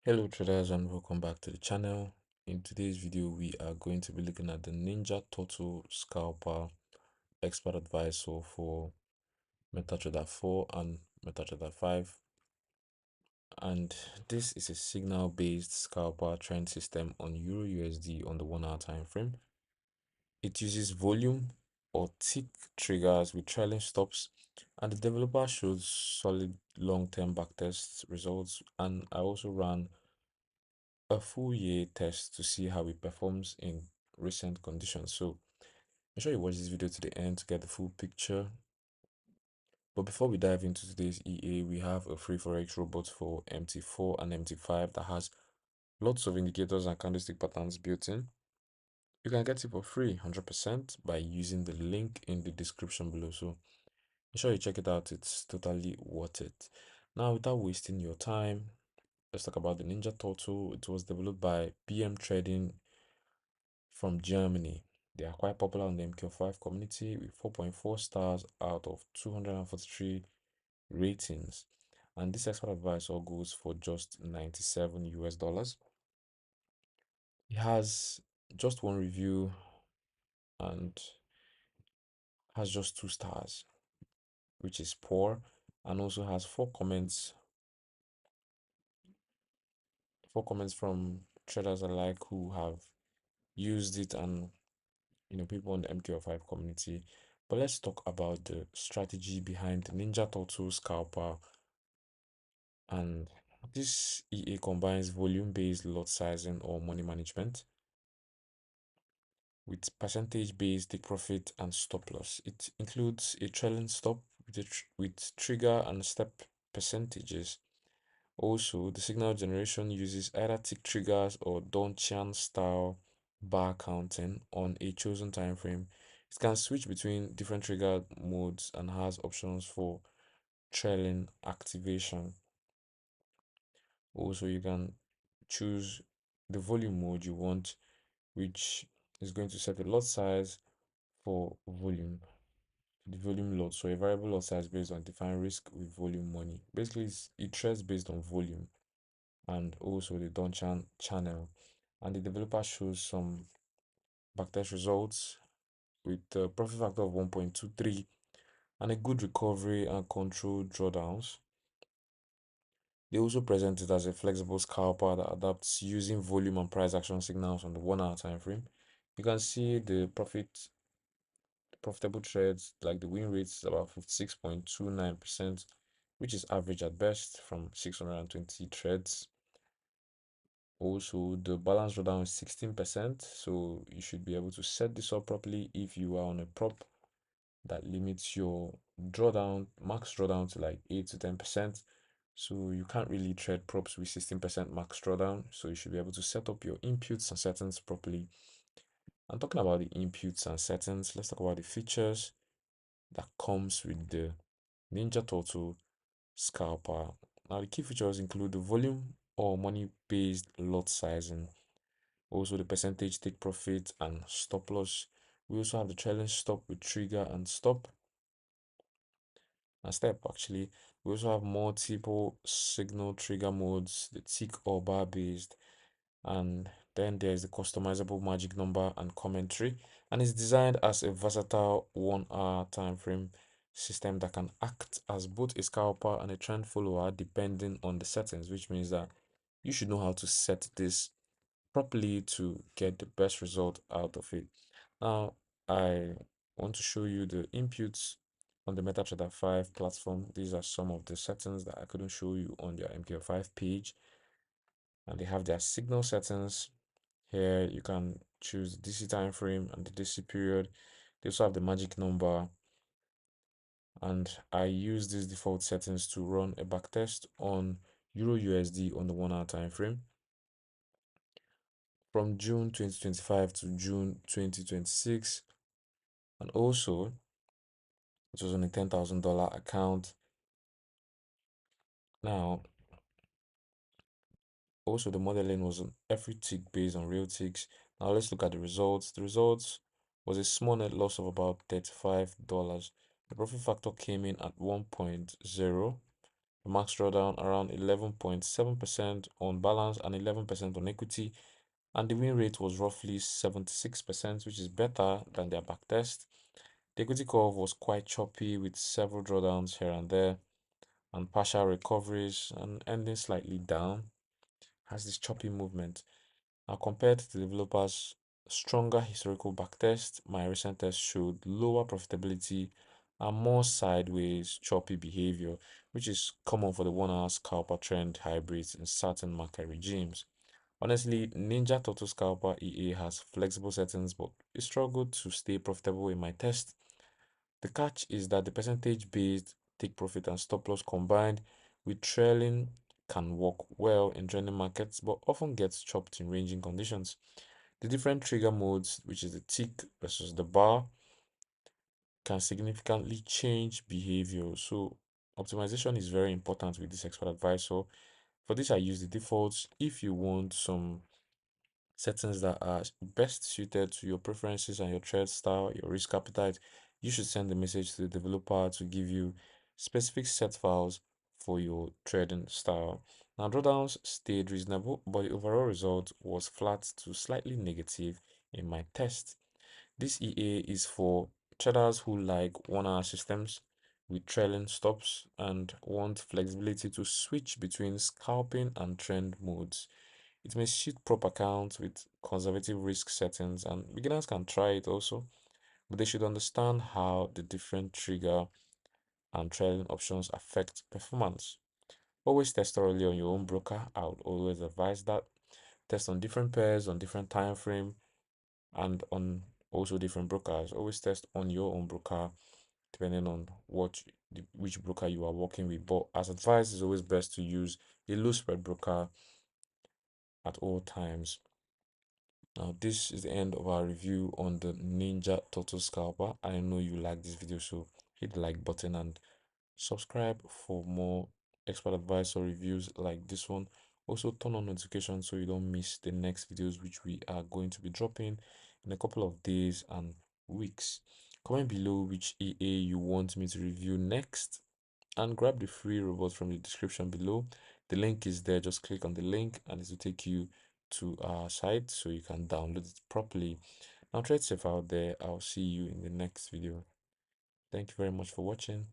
Hello traders and welcome back to the channel. In today's video we are going to be looking at the Ninja Turtle Scalper expert advisor for MetaTrader 4 and MetaTrader 5, and this is a signal based scalper trend system on EURUSD on the 1 hour time frame. It uses volume or tick triggers with trailing stops, and the developer shows solid long-term backtest results. And I also ran a full year test to see how it performs in recent conditions. So make sure you watch this video to the end to get the full picture. But before we dive into today's EA, we have a free Forex robot for MT4 and MT5 that has lots of indicators and candlestick patterns built in. You can get it for free 100% by using the link in the description below. So make sure you check it out. It's totally worth it. Now, without wasting your time, let's talk about the Ninja Turtle. It was developed by BM Trading from Germany. They are quite popular on the MQ5 community with 4.4 stars out of 243 ratings. And this expert advisor goes for just 97 US dollars. It has just one review and has just 2 stars, which is poor, and also has four comments from traders alike who have used it, and people in the MQ5 community. But let's talk about the strategy behind the Ninja Turtle Scalper. And this EA combines volume-based lot sizing or money management with percentage-based take profit and stop loss. It includes a trailing stop with trigger and step percentages. Also, the signal generation uses either tick triggers or Donchian style bar counting on a chosen time frame. It can switch between different trigger modes and has options for trailing activation. Also, you can choose the volume mode you want, which is going to set a lot size for volume, the volume lot. So a variable lot size based on defined risk with volume money. Basically, it trades based on volume, and also the Donchan channel. And the developer shows some backtest results with a profit factor of 1.23 and a good recovery and controlled drawdowns. They also present it as a flexible scalper that adapts using volume and price action signals on the 1 hour time frame. You can see the profitable trades, like the win rate is about 56.29%, which is average at best from 620 trades. Also, the balance drawdown is 16%, so you should be able to set this up properly if you are on a prop that limits your max drawdown to like 8 to 10%. So you can't really trade props with 16% max drawdown. So you should be able to set up your inputs and settings properly. And talking about the inputs and settings, let's talk about the features that comes with the Ninja Turtle Scalper. Now the key features include the volume or money-based lot sizing, also the percentage take profit and stop loss. We also have the trailing stop with trigger and stop and step. Actually, we also have multiple signal trigger modes, the tick or bar based, and then there's the customizable magic number and commentary, and it's designed as a versatile 1 hour time frame system that can act as both a scalper and a trend follower depending on the settings, which means that you should know how to set this properly to get the best result out of it. Now, I want to show you the inputs on the MetaTrader 5 platform. These are some of the settings that I couldn't show you on their MQ5 page. And they have their signal settings. Here you can choose the DC time frame and the DC period. They also have the magic number. And I use these default settings to run a backtest on EURUSD on the 1 hour time frame from June 2025 to June 2026. And also, it was on a $10,000 account. Now, also the modeling was on every tick based on real ticks. Now let's look at the results. The results was a small net loss of about $35. The profit factor came in at 1.0, The max drawdown around 11.7% on balance and 11% on equity, and the win rate was roughly 76%, which is better than their backtest. The equity curve was quite choppy with several drawdowns here and there and partial recoveries and ending slightly down. Has this choppy movement. Now, compared to the developer's stronger historical backtest, my recent test showed lower profitability and more sideways choppy behavior, which is common for the 1 hour scalper trend hybrids in certain market regimes. Honestly, Ninja Turtle Scalper EA has flexible settings, but it struggled to stay profitable in my test. The catch is that the percentage based take profit and stop loss combined with trailing can work well in trending markets, but often gets chopped in ranging conditions. The different trigger modes, which is the tick versus the bar, can significantly change behavior. So optimization is very important with this expert advisor. For this, I use the defaults. If you want some settings that are best suited to your preferences and your trade style, your risk appetite, you should send a message to the developer to give you specific set files for your trading style. Now, drawdowns stayed reasonable, but the overall result was flat to slightly negative in my test. This EA is for traders who like 1 hour systems with trailing stops and want flexibility to switch between scalping and trend modes. It may suit prop accounts with conservative risk settings, and beginners can try it also, but they should understand how the different trigger and trailing options affect performance. Always test thoroughly on your own broker. I would always advise that. Test on different pairs, on different time frame, and on also different brokers. Always test on your own broker, depending on which broker you are working with. But as advised, it's always best to use a low spread broker at all times. Now, this is the end of our review on the Ninja Turtle Scalper. I know you like this video, so hit the like button and subscribe for more expert advice or reviews like this one. Also, turn on notifications so you don't miss the next videos, which we are going to be dropping in a couple of days and weeks. Comment below which EA you want me to review next and grab the free robot from the description below. The link is there. Just click on the link and it will take you to our site so you can download it properly. Now, trade safe out there. I'll see you in the next video. Thank you very much for watching.